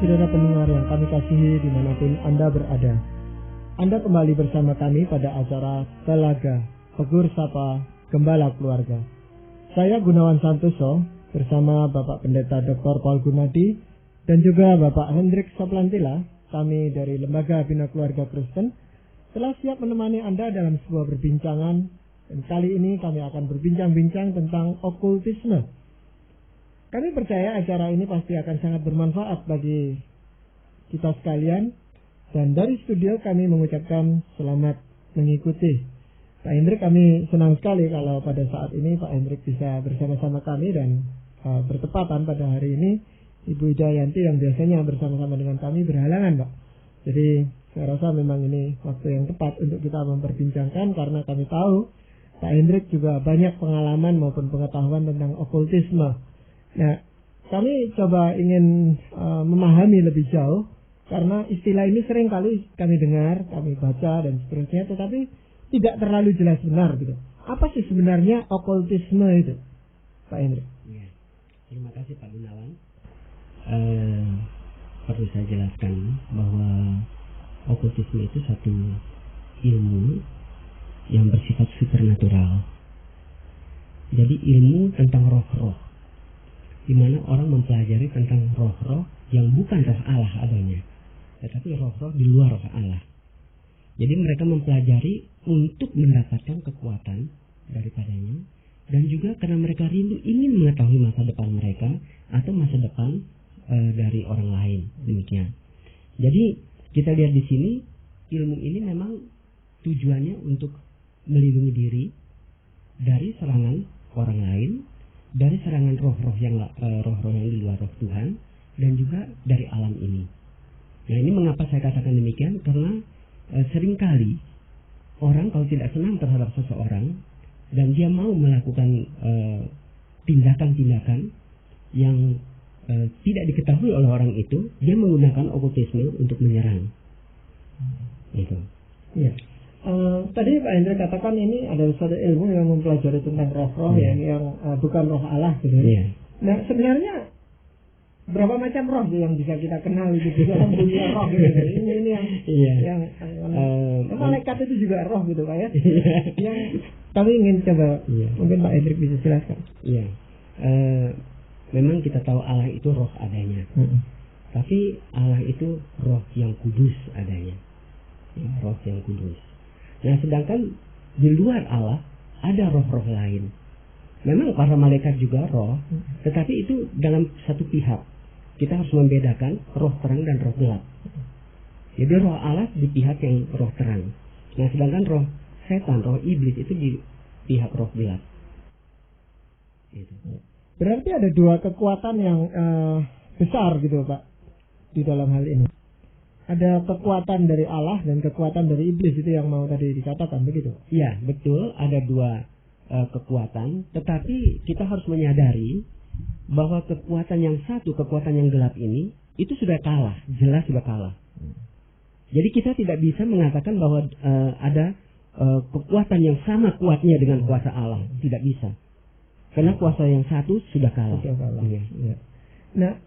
saudara pendengar yang kami kasihi dimanapun Anda berada. Anda kembali bersama kami pada acara Telaga Tegur Sapa Gembala Keluarga. Saya Gunawan Santoso bersama Bapak Pendeta Dr. Paul Gunadi dan juga Bapak Hendrik Soplantila, kami dari Lembaga Bina Keluarga Kristen, telah siap menemani Anda dalam sebuah perbincangan. Dan kali ini kami akan berbincang-bincang tentang okultisme. Kami percaya acara ini pasti akan sangat bermanfaat bagi kita sekalian. Dan dari studio kami mengucapkan selamat mengikuti. Pak Hendrik, kami senang sekali kalau pada saat ini Pak Hendrik bisa bersama-sama kami. Dan bertepatan pada hari ini Ibu Ida Yanti yang biasanya bersama-sama dengan kami berhalangan, Pak. Jadi saya rasa memang ini waktu yang tepat untuk kita memperbincangkan, karena kami tahu Pak Hendrik juga banyak pengalaman maupun pengetahuan tentang okultisme. Nah, kami coba ingin memahami lebih jauh, karena istilah ini sering kali kami dengar, kami baca dan seterusnya, tetapi tidak terlalu jelas benar gitu. Apa sih sebenarnya okultisme itu, Pak Hendrik? Ya, terima kasih Pak Gunawan. Perlu saya jelaskan bahwa okultisme itu satu ilmu yang bersifat supernatural. Jadi ilmu tentang roh-roh, di mana orang mempelajari tentang roh-roh yang bukan roh Allah adanya, tetapi roh-roh di luar roh Allah. Jadi mereka mempelajari untuk mendapatkan kekuatan daripadanya, dan juga karena mereka rindu ingin mengetahui masa depan mereka atau masa depan dari orang lain, demikian. Jadi kita lihat di sini, ilmu ini memang tujuannya untuk melindungi diri dari serangan orang lain, dari serangan roh-roh yang di luar roh Tuhan, dan juga dari alam ini. Nah, ini mengapa saya katakan demikian? Karena seringkali orang kalau tidak senang terhadap seseorang dan dia mau melakukan tindakan-tindakan yang tidak diketahui oleh orang itu, dia menggunakan okultisme untuk menyerang. Itu. Ya. Tadi Pak Hendrik katakan ini adalah suatu ilmu yang mempelajari tentang roh-roh yang bukan roh Allah gitu. Yeah. Nah, sebenarnya berapa macam roh yang bisa kita kenal itu di dalam dunia roh gitu. Ini yang malaikat itu juga roh gitu Pak ya. Yang kami ingin coba mungkin Pak Hendrik bisa jelaskan. Iya. Memang kita tahu Allah itu roh adanya. Tapi Allah itu roh yang kudus adanya. Ya, roh yang kudus. Nah, sedangkan di luar Allah ada roh-roh lain. Memang para malaikat juga roh, tetapi itu dalam satu pihak. Kita harus membedakan roh terang dan roh gelap. Jadi roh Allah di pihak yang roh terang. Nah, sedangkan roh setan, roh iblis itu di pihak roh gelap. Gitu. Berarti ada dua kekuatan yang besar gitu Pak di dalam hal ini. Ada kekuatan dari Allah dan kekuatan dari iblis, itu yang mau tadi dikatakan begitu? Iya, betul, ada dua kekuatan, tetapi kita harus menyadari bahwa kekuatan yang satu, kekuatan yang gelap ini, itu sudah kalah, jelas sudah kalah. Jadi kita tidak bisa mengatakan bahwa ada kekuatan yang sama kuatnya dengan kuasa Allah, tidak bisa. Karena kuasa yang satu sudah kalah. Ya. Nah,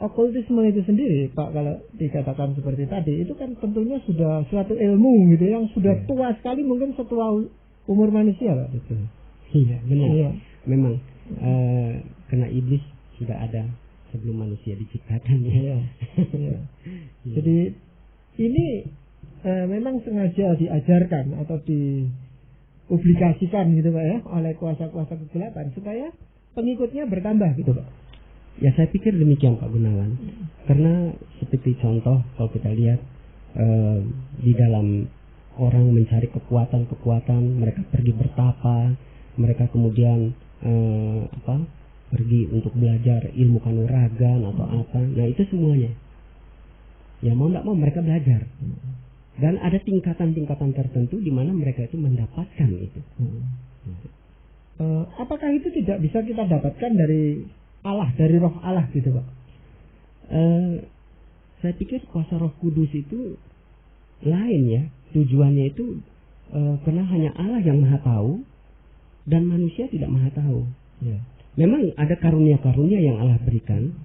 okultisme itu sendiri, Pak, kalau dikatakan seperti tadi, itu kan tentunya sudah suatu ilmu gitu yang sudah tua sekali, mungkin setua umur manusia, Pak. Betul. Iya, benar. Iya. Memang karena iblis sudah ada sebelum manusia diciptakan. Ya. Jadi ini memang sengaja diajarkan atau dipublikasikan gitu Pak ya oleh kuasa-kuasa kegelapan supaya pengikutnya bertambah gitu Pak. Ya, saya pikir demikian Pak Gunawan. Karena seperti contoh kalau kita lihat di dalam orang mencari kekuatan-kekuatan, mereka pergi bertapa, mereka kemudian pergi untuk belajar ilmu kanuragan atau apa. Nah, itu semuanya. Ya, mau tidak mau mereka belajar. Dan ada tingkatan-tingkatan tertentu di mana mereka itu mendapatkan itu. Apakah itu tidak bisa kita dapatkan dari Allah, dari roh Allah gitu Pak? Saya pikir kuasa Roh Kudus itu lain ya. Tujuannya itu karena hanya Allah yang maha tahu dan manusia tidak maha tahu. Ya. Memang ada karunia-karunia yang Allah berikan,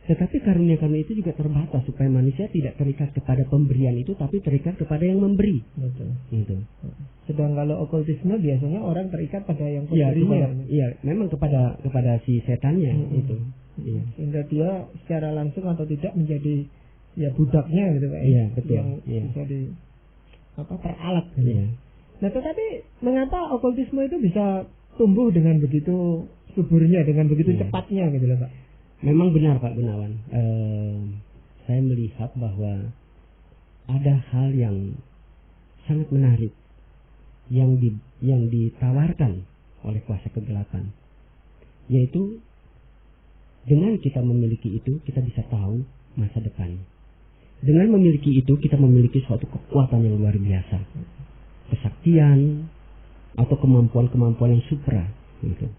Tetapi karunia-karunia itu juga terbatas supaya manusia tidak terikat kepada pemberian itu, tapi terikat kepada yang memberi. Betul. Gitu. Sedang kalau okultisme biasanya orang terikat pada yang Iya, pemberinya. iya, memang kepada si setannya itu. Iya. Sehingga dia secara langsung atau tidak menjadi ya budaknya gitu Pak. Iya, betul. Yang bisa peralat. Gitu. Iya. Nah, tetapi mengapa okultisme itu bisa tumbuh dengan begitu suburnya, dengan begitu cepatnya gitu loh Pak? Memang benar Pak Gunawan. Saya melihat bahwa ada hal yang sangat menarik yang ditawarkan oleh kuasa kegelapan, yaitu dengan kita memiliki itu kita bisa tahu masa depan. Dengan memiliki itu kita memiliki suatu kekuatan yang luar biasa, kesaktian atau kemampuan-kemampuan yang supra gitu.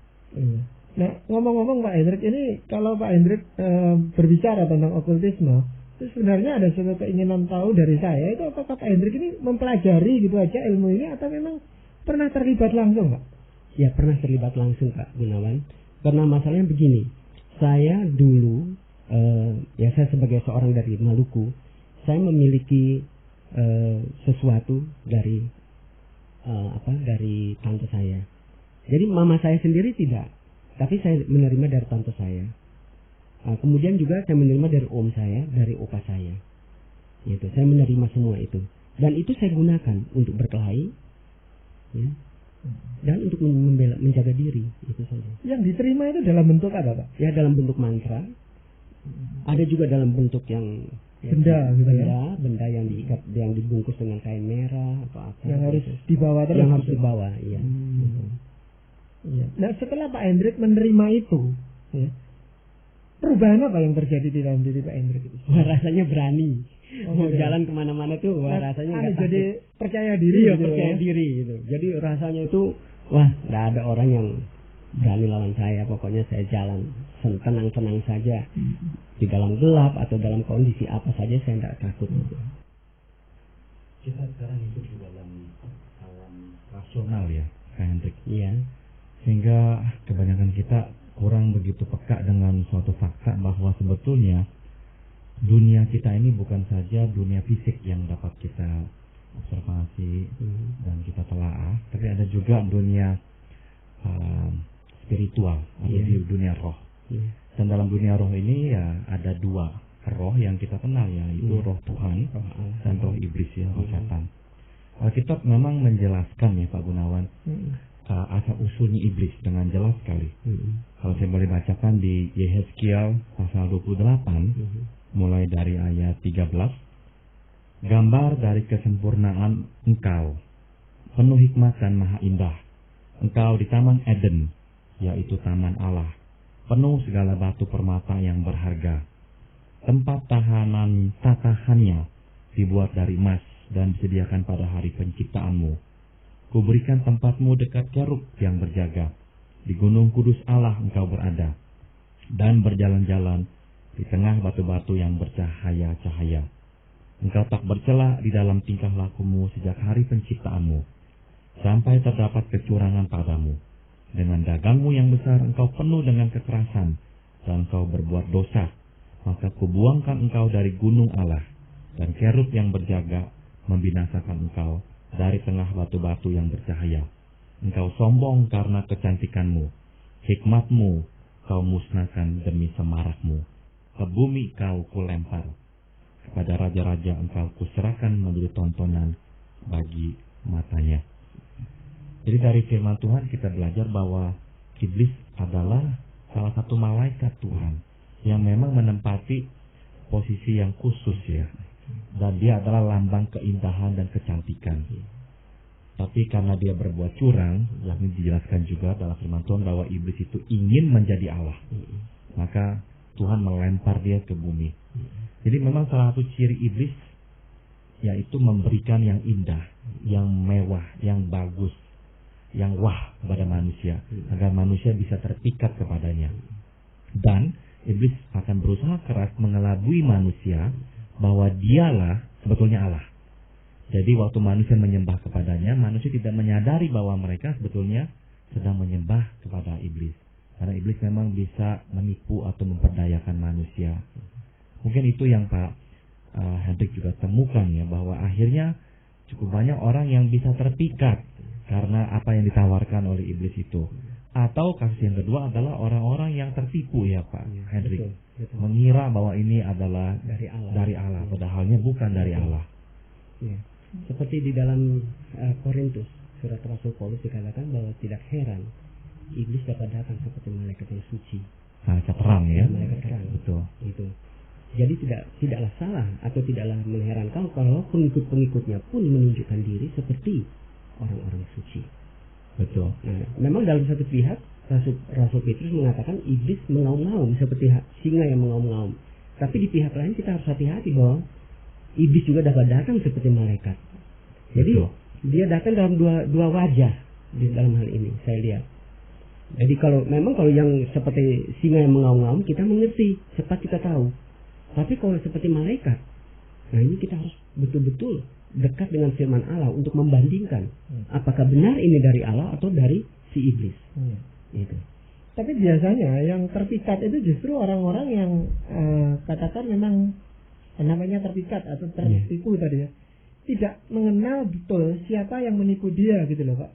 Nah, ngomong-ngomong Pak Hendrik, ini kalau Pak Hendrik berbicara tentang okultisme, itu sebenarnya ada suatu keinginan tahu dari saya, itu apakah Pak Hendrik ini mempelajari gitu aja ilmu ini atau memang pernah terlibat langsung Pak? Ya, pernah terlibat langsung Pak Gunawan. Karena masalahnya begini, saya dulu saya sebagai seorang dari Maluku, saya memiliki sesuatu dari tante saya. Jadi mama saya sendiri tidak, tapi saya menerima dari tante saya. Kemudian juga saya menerima dari om saya, dari opa saya. Gitu. Saya menerima semua itu. Dan itu saya gunakan untuk berkelahi, ya, dan untuk menjaga diri, itu saja. Yang diterima itu dalam bentuk apa Pak? Ya, dalam bentuk mantra. Ada juga dalam bentuk yang benda, gitu ya? Benda yang diikat, yang dibungkus dengan kain merah atau apa. Yang harus dibawa terus. Yang harus dibawa, iya. Iya. Nah, setelah Pak Hendrik menerima itu, ya, perubahan apa yang terjadi di dalam diri Pak Hendrik itu? Wah, rasanya berani. Mau gitu jalan kemana-mana tuh, rasanya nggak takut. Jadi percaya diri. Iya, gitu, percaya diri gitu. Jadi rasanya itu, wah, nggak ada orang yang berani lawan saya. Pokoknya saya jalan tenang-tenang saja. Di dalam gelap atau dalam kondisi apa saja saya nggak takut. Kita sekarang hidup di dalam alam rasional ya, Pak Hendrik. Iya. Sehingga kebanyakan kita kurang begitu peka dengan suatu fakta bahwa sebetulnya dunia kita ini bukan saja dunia fisik yang dapat kita observasi dan kita telaah, tapi ada juga dunia spiritual, ada di dunia roh. Dan dalam dunia roh ini ya ada dua roh yang kita kenal, ya, yaitu roh Tuhan dan roh iblis, ya, roh setan. Alkitab memang menjelaskan ya Pak Gunawan, asal usulnya iblis dengan jelas sekali. Kalau saya boleh bacakan di Yehezkiel pasal 28, mulai dari ayat 13. Gambar dari kesempurnaan engkau, penuh hikmat dan maha indah. Engkau di Taman Eden, yaitu Taman Allah, penuh segala batu permata yang berharga. Tempat tatahannya dibuat dari emas dan disediakan pada hari penciptaanmu. Kuberikan tempatmu dekat kerub yang berjaga. Di gunung kudus Allah engkau berada, dan berjalan-jalan di tengah batu-batu yang bercahaya-cahaya. Engkau tak bercela di dalam tingkah lakumu sejak hari penciptaanmu, sampai terdapat kecurangan padamu. Dengan dagangmu yang besar engkau penuh dengan kekerasan, dan engkau berbuat dosa. Maka kubuangkan engkau dari gunung Allah, dan kerub yang berjaga membinasakan engkau dari tengah batu-batu yang bercahaya. Engkau sombong karena kecantikanmu, hikmatmu kau musnahkan demi semarakmu. Ke bumi kau kulempar, kepada raja-raja engkau kuserahkan menjadi tontonan bagi matanya. Jadi dari firman Tuhan kita belajar bahwa iblis adalah salah satu malaikat Tuhan yang memang menempati posisi yang khusus, ya, dan dia adalah lambang keindahan dan kecantikan. Tapi karena dia berbuat curang, yang dijelaskan juga dalam firman Tuhan bahwa iblis itu ingin menjadi Allah, maka Tuhan melempar dia ke bumi. Jadi memang salah satu ciri iblis yaitu memberikan yang indah, yang mewah, yang bagus, yang wah kepada manusia, agar manusia bisa terpikat kepadanya. Dan iblis akan berusaha keras mengelabui manusia bahwa dialah sebetulnya Allah. Jadi waktu manusia menyembah kepadanya, manusia tidak menyadari bahwa mereka sebetulnya sedang menyembah kepada iblis. Karena iblis memang bisa menipu atau memperdayakan manusia. Mungkin itu yang Pak Hendrik juga temukan ya, bahwa akhirnya cukup banyak orang yang bisa terpikat karena apa yang ditawarkan oleh iblis itu. Atau kasus yang kedua adalah orang-orang yang tertipu ya Pak Hendrik, betul. mengira bahwa ini adalah dari Allah, padahalnya bukan dari Allah. Ya. Seperti di dalam Korintus, surat Rasul Paulus dikatakan bahwa tidak heran iblis dapat datang seperti malaikat yang suci. Malaikat terang ya. Malaikat terang. Betul. Itu. Jadi tidaklah salah atau tidaklah mengherankan kalau pengikut-pengikutnya pun menunjukkan diri seperti orang-orang suci. Betul. Nah, memang dalam satu pihak Rasul Petrus mengatakan iblis mengaum-ngaum seperti singa yang mengaum-ngaum. Tapi di pihak lain kita harus hati-hati bahwa iblis juga dapat datang seperti malaikat. Jadi betul. Dia datang dalam dua wajah di dalam hal ini saya lihat. Jadi kalau yang seperti singa yang mengaum-ngaum kita mengerti, cepat kita tahu. Tapi kalau seperti malaikat, nah ini kita harus betul-betul dekat dengan firman Allah untuk membandingkan apakah benar ini dari Allah atau dari si iblis. Itu. Tapi biasanya yang terpikat itu justru orang-orang yang katakan memang namanya terpikat atau tertipu tadi ya, tidak mengenal betul siapa yang menipu dia gitu loh Pak.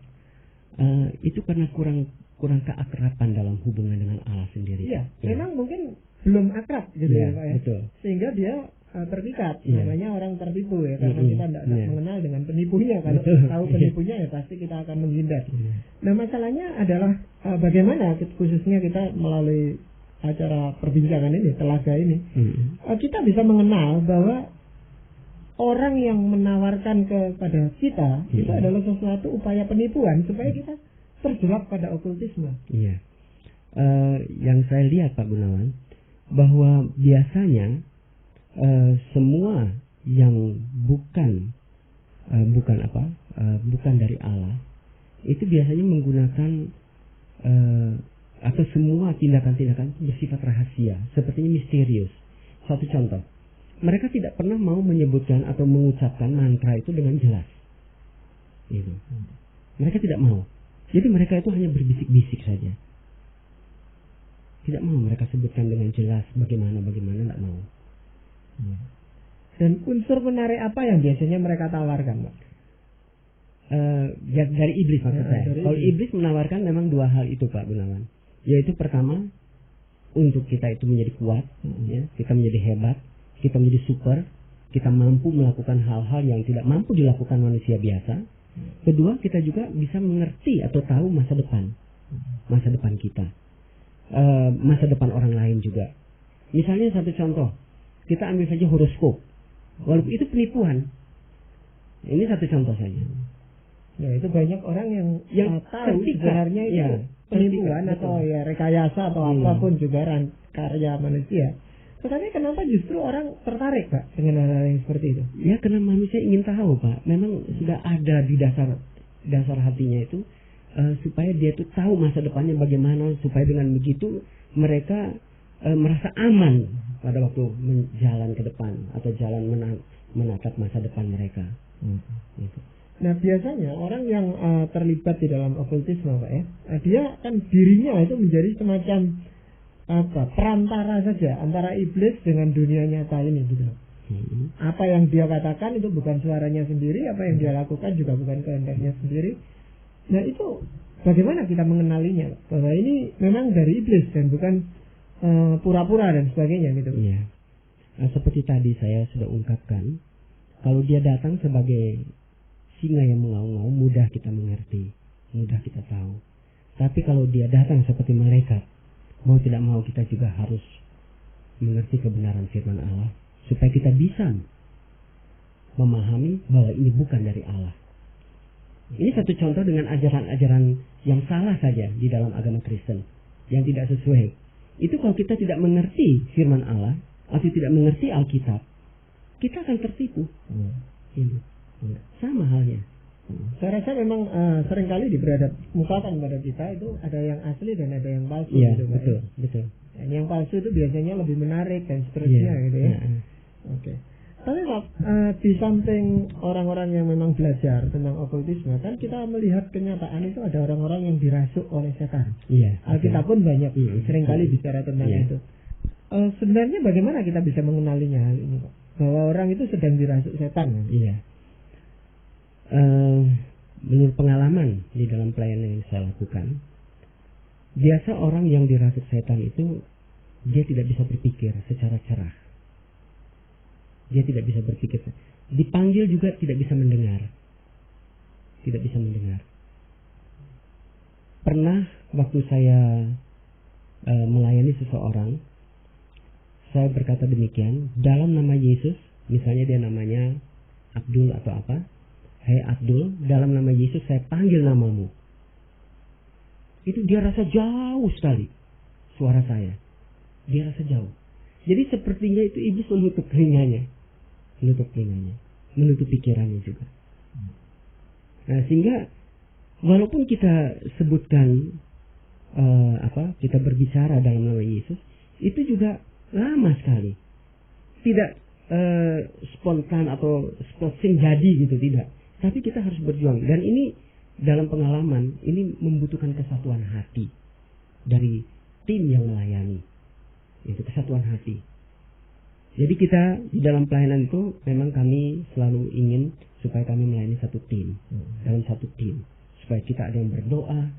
Itu karena kurang keakraban dalam hubungan dengan Allah sendiri. Iya, memang mungkin belum akrab gitu ya Pak ya. Betul. Sehingga dia terpikat, namanya orang tertipu ya, karena kita tidak mengenal dengan penipunya. Kalau tahu penipunya ya pasti kita akan menghindar. Nah masalahnya adalah bagaimana khususnya kita melalui acara perbincangan ini, telaga ini, kita bisa mengenal bahwa orang yang menawarkan kepada kita itu adalah sesuatu upaya penipuan supaya kita terjerat pada okultisme. Iya. Yang saya lihat Pak Gunawan, bahwa biasanya semua yang bukan dari Allah itu biasanya menggunakan atau semua tindakan-tindakan bersifat rahasia, sepertinya misterius. Satu contoh, mereka tidak pernah mau menyebutkan atau mengucapkan mantra itu dengan jelas. Gitu. Mereka tidak mau. Jadi mereka itu hanya berbisik-bisik saja. Tidak mau mereka sebutkan dengan jelas bagaimana tidak mau. Dan unsur menarik apa yang biasanya mereka tawarkan, Pak? Dari iblis maksud saya. Kalau iblis menawarkan memang dua hal itu Pak Gunawan. Yaitu pertama, untuk kita itu menjadi kuat, ya, kita menjadi hebat, kita menjadi super, kita mampu melakukan hal-hal yang tidak mampu dilakukan manusia biasa. Kedua, kita juga bisa mengerti atau tahu masa depan kita, masa depan orang lain juga. Misalnya satu contoh, kita ambil saja horoskop, walaupun itu penipuan. Ini satu contoh saja. Ya itu banyak orang yang tahu sebenarnya itu penipuan atau ya rekayasa atau apapun juga karya manusia. Tetapi kenapa justru orang tertarik Pak dengan hal-hal yang seperti itu? Ya karena manusia ingin tahu Pak. Memang sudah ada di dasar hatinya itu supaya dia itu tahu masa depannya bagaimana, supaya dengan begitu mereka merasa aman pada waktu jalan ke depan atau jalan menatap masa depan mereka. Gitu. Nah biasanya orang yang terlibat di dalam okultisme Pak ya, dia kan dirinya itu menjadi semacam perantara saja antara iblis dengan dunia nyata ini gitu. Apa yang dia katakan itu bukan suaranya sendiri, apa yang dia lakukan juga bukan kehendaknya sendiri. Nah itu bagaimana kita mengenalinya bahwa ini memang dari iblis dan bukan pura-pura dan sebagainya gitu. Iya. Nah, seperti tadi saya sudah ungkapkan, kalau dia datang sebagai singa yang mengaum-ngaum, mudah kita mengerti, mudah kita tahu. Tapi kalau dia datang seperti malaikat, mau tidak mau kita juga harus mengerti kebenaran firman Allah supaya kita bisa memahami bahwa ini bukan dari Allah. Ini satu contoh dengan ajaran-ajaran yang salah saja di dalam agama Kristen, yang tidak sesuai. Itu kalau kita tidak mengerti firman Allah atau tidak mengerti Alkitab, kita akan tertipu. Ini sama halnya. Saya rasa memang seringkali diperhadapkan pada kita itu ada yang asli dan ada yang palsu. Iya, gitu, betul, ya. betul. Dan yang palsu itu biasanya lebih menarik dan seterusnya gitu ya. Oke. Tapi Pak, di samping orang-orang yang memang belajar tentang okultisme, kan kita melihat kenyataan itu ada orang-orang yang dirasuk oleh setan. Iya. Alkitab pun banyak seringkali bicara tentang itu. Sebenarnya bagaimana kita bisa mengenalinya hal ini, Pak? Bahwa orang itu sedang dirasuk setan. Iya. Menurut pengalaman di dalam pelayanan yang saya lakukan, biasa orang yang dirasuk setan itu dia tidak bisa berpikir secara cerah. Dia tidak bisa berpikir. Dipanggil juga tidak bisa mendengar. Tidak bisa mendengar. Pernah waktu saya melayani seseorang, saya berkata demikian, dalam nama Yesus, misalnya dia namanya Abdul atau apa, "Hai Abdul, dalam nama Yesus saya panggil namamu." Itu dia rasa jauh sekali suara saya. Dia rasa jauh. Jadi sepertinya itu iblis menutup telinganya, menutup pikirannya juga. Nah, sehingga walaupun kita sebutkan kita berbicara dalam nama Yesus, itu juga lama sekali. Tidak spontan atau spontan jadi gitu, tidak. Tapi kita harus berjuang. Dan ini dalam pengalaman, ini membutuhkan kesatuan hati dari tim yang melayani. Itu kesatuan hati. Jadi kita di dalam pelayanan itu memang kami selalu ingin supaya kami melayani satu tim, dalam satu tim, supaya kita ada yang berdoa,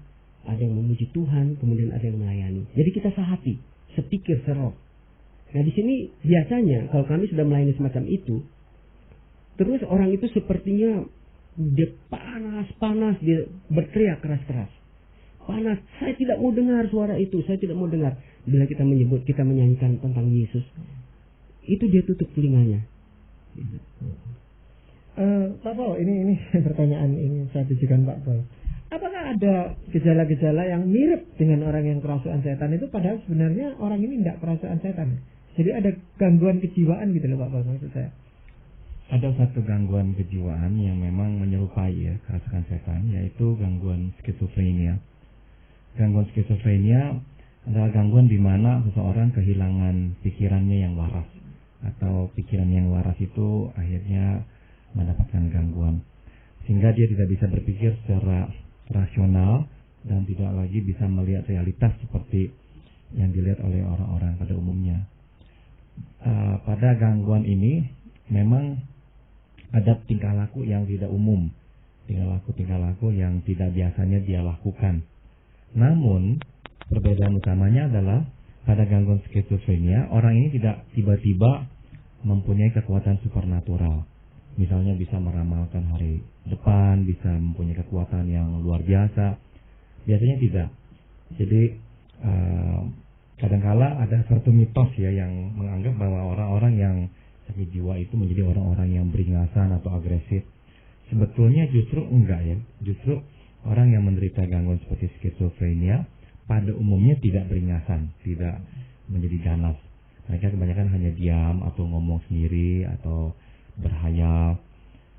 ada yang memuji Tuhan, kemudian ada yang melayani. Jadi kita sehati, sepikir, seroh. Nah di sini biasanya kalau kami sudah melayani semacam itu, terus orang itu sepertinya dia panas, dia berteriak keras-keras. Panas, saya tidak mau dengar suara itu, saya tidak mau dengar. Bila kita menyebut, kita menyanyikan tentang Yesus, itu dia tutup telinganya. Pak Paul, ini pertanyaan ini saya tujukan Pak Paul. Apakah ada gejala-gejala yang mirip dengan orang yang kerasukan setan itu, padahal sebenarnya orang ini tidak kerasukan setan? Jadi ada gangguan kejiwaan gitu loh Pak Paul, maksud saya. Ada satu gangguan kejiwaan yang memang menyerupai ya kerasukan setan, yaitu gangguan skizofrenia. Gangguan skizofrenia adalah gangguan di mana seseorang kehilangan pikirannya yang waras, atau pikiran yang waras itu akhirnya mendapatkan gangguan, sehingga dia tidak bisa berpikir secara rasional dan tidak lagi bisa melihat realitas seperti yang dilihat oleh orang-orang pada umumnya. Pada gangguan ini memang ada tingkah laku yang tidak umum, tingkah laku yang tidak biasanya dia lakukan. Namun perbedaan utamanya adalah pada gangguan skizofrenia, orang ini tidak tiba-tiba mempunyai kekuatan supernatural. Misalnya bisa meramalkan hari depan, bisa mempunyai kekuatan yang luar biasa. Biasanya tidak. Jadi kadangkala ada satu mitos ya yang menganggap bahwa orang-orang yang sakit jiwa itu menjadi orang-orang yang beringasan atau agresif. Sebetulnya justru enggak ya. Justru orang yang menderita gangguan seperti skizofrenia pada umumnya tidak beringasan, tidak menjadi ganas. Mereka kebanyakan hanya diam atau ngomong sendiri atau berhayal.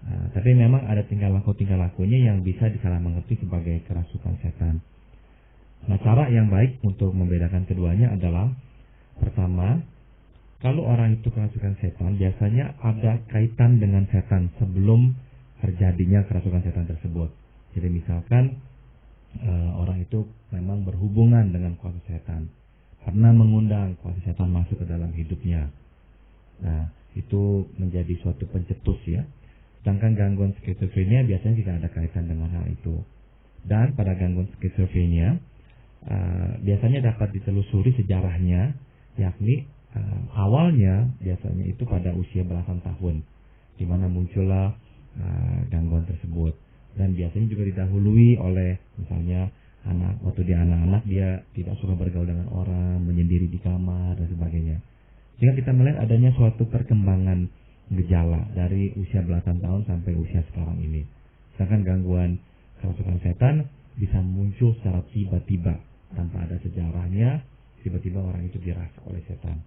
Tapi memang ada tingkah lakunya yang bisa disalah mengerti sebagai kerasukan setan. Nah, cara yang baik untuk membedakan keduanya adalah, pertama, kalau orang itu kerasukan setan, biasanya ada kaitan dengan setan sebelum terjadinya kerasukan setan tersebut. Jadi misalkan orang itu memang berhubungan dengan kuasa setan, pernah mengundang kuasa setan masuk ke dalam hidupnya. Nah, itu menjadi suatu pencetus ya. Sedangkan gangguan skizofrenia biasanya tidak ada kaitan dengan hal itu. Dan pada gangguan skizofrenia biasanya dapat ditelusuri sejarahnya, yakni awalnya biasanya itu pada usia belasan tahun, di mana muncullah gangguan tersebut. Dan biasanya juga didahului oleh misalnya waktu dia anak-anak dia tidak suka bergaul dengan orang, menyendiri di kamar dan sebagainya. Sehingga kita melihat adanya suatu perkembangan gejala dari usia belasan tahun sampai usia sekarang ini. Sedangkan gangguan kerasukan setan bisa muncul secara tiba-tiba tanpa ada sejarahnya, tiba-tiba orang itu dirasak oleh setan.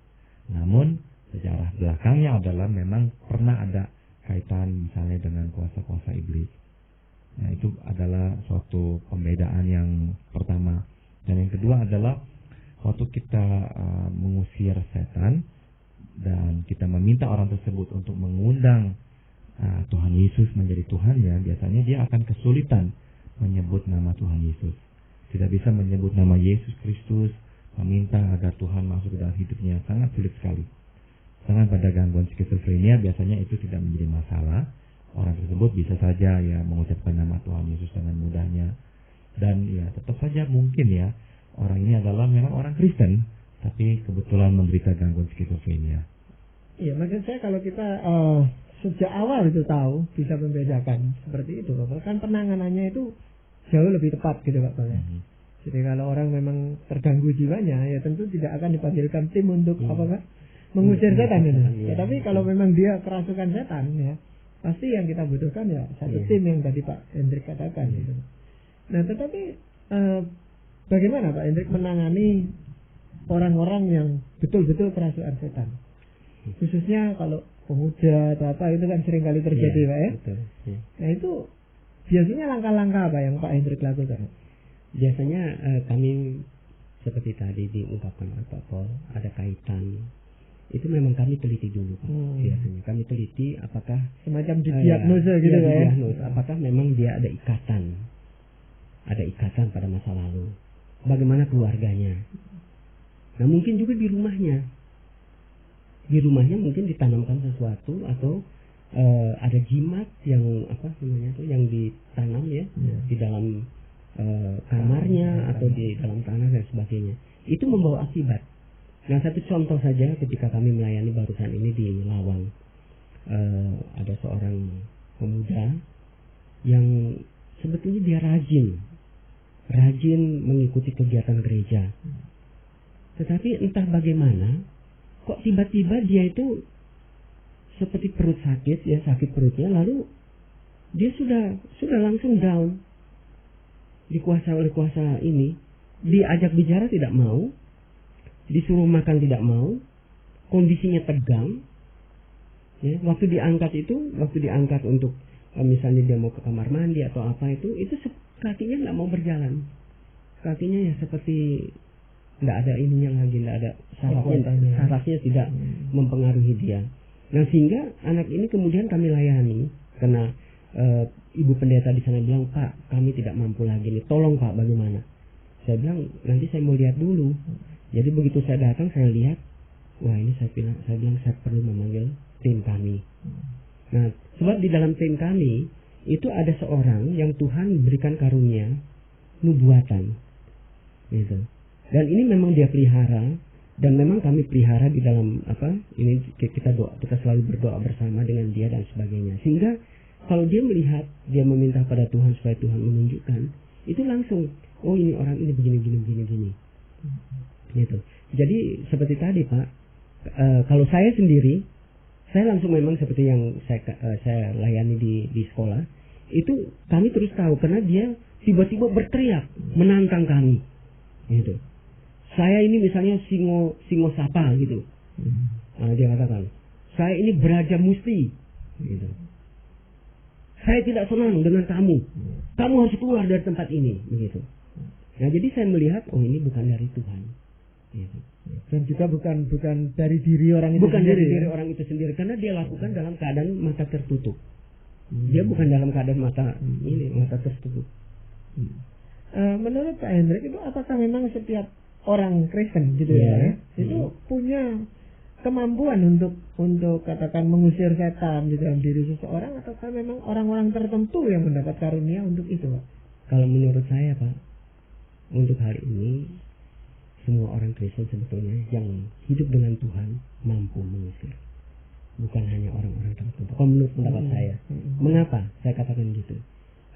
Namun sejarah belakangnya adalah memang pernah ada kaitan misalnya dengan kuasa-kuasa iblis. Nah, itu adalah suatu pembedaan yang pertama. Dan yang kedua adalah waktu kita mengusir setan, dan kita meminta orang tersebut untuk mengundang Tuhan Yesus menjadi Tuhannya, biasanya dia akan kesulitan menyebut nama Tuhan Yesus. Tidak bisa menyebut nama Yesus Kristus, meminta agar Tuhan masuk ke dalam hidupnya, sangat sulit sekali. Sedangkan pada gangguan skizofrenia biasanya itu tidak menjadi masalah. Orang tersebut bisa saja ya mengucapkan nama Tuhan Yesus dengan mudahnya. Dan ya tetap saja mungkin ya orang ini adalah memang orang Kristen, tapi kebetulan menderita gangguan skizofrenia. Iya, maksud saya kalau kita sejak awal itu tahu, bisa membedakan seperti itu, Bapak. Kan penanganannya itu jauh lebih tepat gitu, Pak. Jadi kalau orang memang terganggu jiwanya, ya tentu tidak akan dipanggilkan tim untuk apa, Pak? Mengusir setan itu. Tetapi kalau memang dia kerasukan setan, ya pasti yang kita butuhkan ya satu tim yang tadi Pak Hendrik katakan. Gitu. Nah, tetapi bagaimana Pak Hendrik menangani orang-orang yang betul-betul kerasukan setan? Khususnya kalau pemuda atau apa itu kan sering kali terjadi, Pak ya. Betul, ya. Nah, itu biasanya langkah-langkah apa yang Pak Hendrik lakukan? Biasanya kami seperti tadi diungkapkan oleh Pak Paul, ada kaitan. Itu memang kami teliti dulu, Pak. Biasanya kami teliti apakah semacam didiagnosa gitu, Pak ya. Apakah memang dia ada ikatan pada masa lalu. Bagaimana keluarganya? Nah, mungkin juga di rumahnya. Di rumahnya mungkin ditanamkan sesuatu atau ada jimat yang apa namanya itu yang ditanam ya di dalam kamarnya atau di dalam tanah dan sebagainya. Itu membawa akibat. Nah, satu contoh saja ketika kami melayani barusan ini di Lawang, ada seorang pemuda yang sebetulnya dia rajin mengikuti kegiatan gereja. Tetapi entah bagaimana kok tiba-tiba dia itu seperti perut sakit ya, sakit perutnya, lalu dia sudah langsung down, dikuasai oleh kuasa ini, diajak bicara tidak mau, disuruh makan tidak mau, kondisinya tegang. Ya, waktu diangkat untuk misalnya dia mau ke kamar mandi atau apa itu kakinya nggak mau berjalan, kakinya ya seperti nggak ada ininya lagi, nggak ada sarafnya tidak mempengaruhi dia. Nah, sehingga anak ini kemudian kami layani karena ibu pendeta di sana bilang, Pak, kami tidak mampu lagi nih, tolong Pak, bagaimana? Saya bilang nanti saya mau lihat dulu. Jadi begitu saya datang saya lihat, wah ini saya bilang saya perlu memanggil tim kami. Nah, sebab di dalam tim kami itu ada seorang yang Tuhan berikan karunia nubuatan, gitu. Dan ini memang dia pelihara. Dan memang kami pelihara di dalam ini kita selalu berdoa bersama dengan dia dan sebagainya. Sehingga kalau dia melihat, dia meminta pada Tuhan supaya Tuhan menunjukkan, itu langsung, oh ini orang ini begini. Gitu. Jadi seperti tadi Pak, kalau saya sendiri, saya langsung memang seperti yang saya layani di sekolah, itu kami terus tahu karena dia tiba-tiba berteriak menantang kami. Gitu. Saya ini misalnya singo sapa gitu. Nah, dia katakan, saya ini beraja musti gitu. Saya tidak senang dengan kamu. Kamu harus keluar dari tempat ini begitu. Nah, jadi saya melihat, oh ini bukan dari Tuhan. Gitu. Dan juga bukan dari diri orang itu bukan sendiri. Dari diri orang itu sendiri karena dia lakukan dalam keadaan mata tertutup. Dia bukan dalam keadaan mata tertutup. Menurut Pak Hendrik itu apakah memang setiap orang Kristen gitu ya, itu punya kemampuan untuk katakan mengusir setan di dalam diri seseorang, ataukah memang orang-orang tertentu yang mendapat karunia untuk itu, Pak? Kalau menurut saya, Pak, untuk hari ini semua orang Kristen sebetulnya yang hidup dengan Tuhan mampu mengusir, bukan hanya orang-orang tertentu. Kalau menurut pendapat saya, mengapa saya katakan gitu?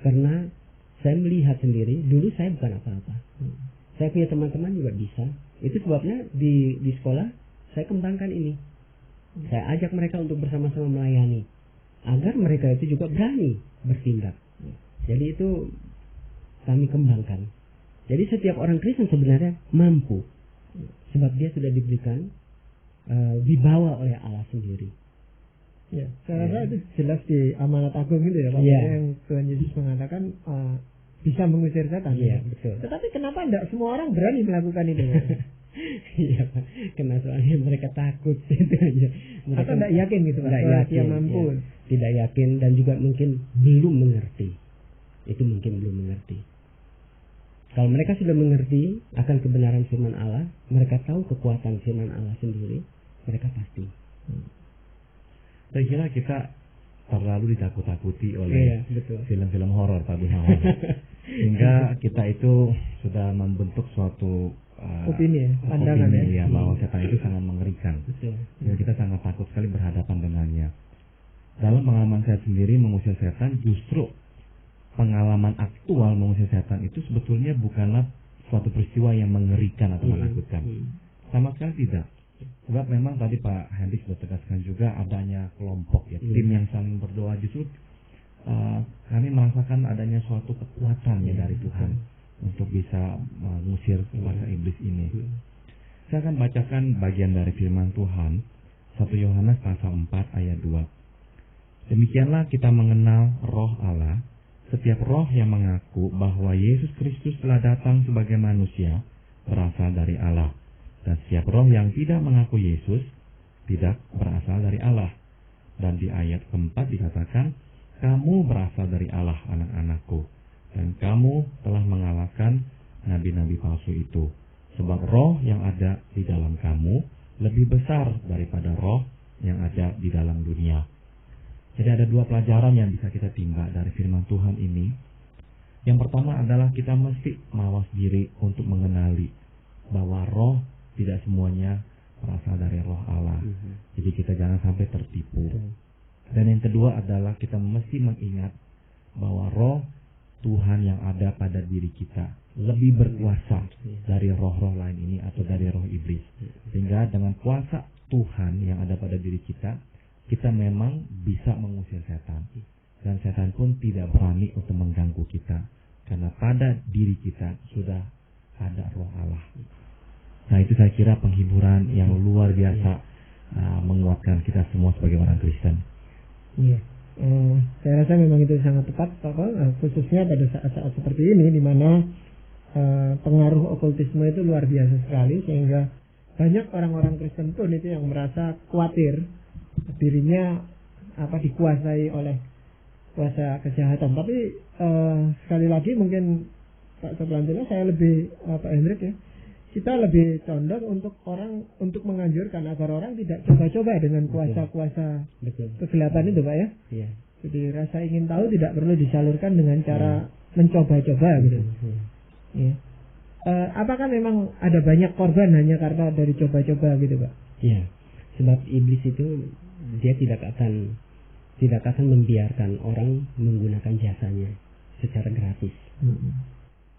Karena saya melihat sendiri, dulu saya bukan apa-apa. Saya punya teman-teman juga bisa. Itu sebabnya di sekolah saya kembangkan ini. Saya ajak mereka untuk bersama-sama melayani agar mereka itu juga berani bertindak. Jadi itu kami kembangkan. Jadi setiap orang Kristen sebenarnya mampu, sebab dia sudah diberikan dibawa oleh Allah sendiri. Ya, saya rasa itu jelas di amanat agung itu ya, Pak. Yang Tuhan Yesus mengatakan bisa mengusir setan. Iya, betul. Tetapi kenapa tidak semua orang berani melakukan itu? Iya Pak, karena soalnya mereka takut itu aja. Mereka Atau tidak yakin gitu Pak, tidak bahwa yakin, dia mampu. ya. Tidak yakin dan juga mungkin belum mengerti. Itu mungkin belum mengerti. Kalau mereka sudah mengerti akan kebenaran firman Allah, mereka tahu kekuatan firman Allah sendiri, mereka pasti. Saya kira kita terlalu ditakut-takuti oleh film-film horor Pak Gunawan. Sehingga kita itu sudah membentuk suatu opini pandangan ya, bahwa setan itu sangat mengerikan. Betul. Ya, kita sangat takut sekali berhadapan dengannya. Dalam pengalaman saya sendiri mengusir setan, justru pengalaman aktual mengusir setan itu sebetulnya bukanlah suatu peristiwa yang mengerikan atau menakutkan. Sama sekali tidak. Sebab memang tadi Pak Hendrik sudah tegaskan juga adanya kelompok ya, tim yang saling berdoa, justru kami merasakan adanya suatu kekuatan ya dari Tuhan untuk bisa mengusir kuasa iblis ini. Saya akan bacakan bagian dari firman Tuhan 1 Yohanes pasal 4 ayat 2. Demikianlah kita mengenal roh Allah. Setiap roh yang mengaku bahwa Yesus Kristus telah datang sebagai manusia berasal dari Allah. Dan setiap roh yang tidak mengaku Yesus tidak berasal dari Allah. Dan di ayat keempat dikatakan, kamu berasal dari Allah anak-anakku. Dan kamu telah mengalahkan nabi-nabi palsu itu. Sebab roh yang ada di dalam kamu lebih besar daripada roh yang ada di dalam dunia. Jadi ada dua pelajaran yang bisa kita timba dari firman Tuhan ini. Yang pertama adalah kita mesti mawas diri untuk mengenali bahwa roh tidak semuanya berasal dari roh Allah. Jadi kita jangan sampai tertipu. Dan yang kedua adalah kita mesti mengingat bahwa roh Tuhan yang ada pada diri kita lebih berkuasa dari roh-roh lain ini atau dari roh iblis. Sehingga dengan kuasa Tuhan yang ada pada diri kita, kita memang bisa mengusir setan. Dan setan pun tidak berani untuk mengganggu kita. Karena pada diri kita sudah ada roh Allah. Nah itu saya kira penghiburan yang luar biasa menguatkan kita semua sebagai orang Kristen. Iya. Saya rasa memang itu sangat tepat, khususnya pada saat-saat seperti ini, di mana pengaruh okultisme itu luar biasa sekali, sehingga banyak orang-orang Kristen pun itu yang merasa khawatir dirinya dikuasai oleh kuasa kejahatan. Tapi sekali lagi mungkin Pak Soplantila, saya lebih Pak Hendrik ya, kita lebih condong untuk menganjurkan agar orang tidak coba-coba dengan kuasa-kuasa kegelapan itu Pak ya. Iya. Jadi rasa ingin tahu tidak perlu disalurkan dengan cara mencoba-coba gitu. Ya. Apakah memang ada banyak korban hanya karena dari coba-coba gitu Pak? Iya. Sebab iblis itu dia tidak akan membiarkan orang menggunakan jasanya secara gratis.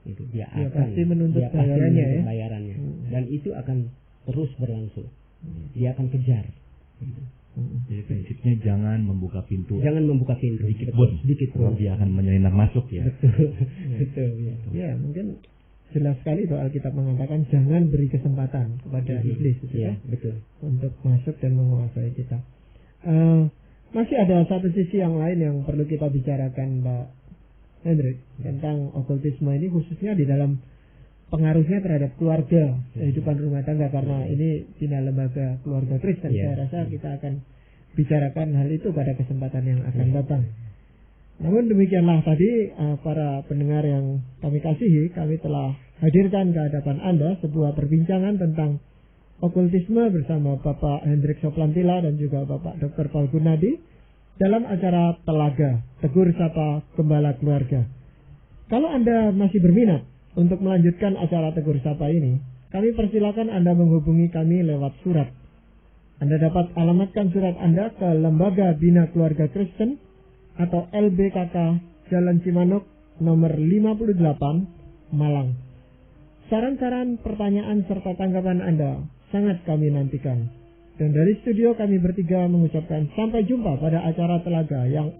Itu dia pasti menuntut bayarannya. Dan itu akan terus berlangsung. Dia akan kejar. Jadi prinsipnya jangan membuka pintu. Sedikit pun. Dia akan menyelinap masuk ya. Betul. Ya mungkin jelas sekali bahwa Alkitab mengatakan jangan beri kesempatan kepada iblis gitu ya, betul, untuk masuk dan menguasai kita. Masih ada satu sisi yang lain yang perlu kita bicarakan Mbak Hendrik tentang okultisme ini, khususnya di dalam pengaruhnya terhadap keluarga, kehidupan rumah tangga, karena ini Bina Lembaga Keluarga Kristen. Saya rasa kita akan bicarakan hal itu pada kesempatan yang akan datang. Namun demikianlah tadi para pendengar yang kami kasihi, kami telah hadirkan ke hadapan Anda sebuah perbincangan tentang okultisme bersama Bapak Hendrik Soplantila dan juga Bapak Dr. Paul Gunadi dalam acara Telaga Tegur Sapa Gembala Keluarga. Kalau Anda masih berminat untuk melanjutkan acara Tegur Sapa ini, kami persilakan Anda menghubungi kami lewat surat. Anda dapat alamatkan surat Anda ke Lembaga Bina Keluarga Kristen atau LBKK Jalan Cimanuk nomor 58 Malang. Saran-saran, pertanyaan serta tanggapan Anda sangat kami nantikan. Dan dari studio kami bertiga mengucapkan sampai jumpa pada acara Telaga yang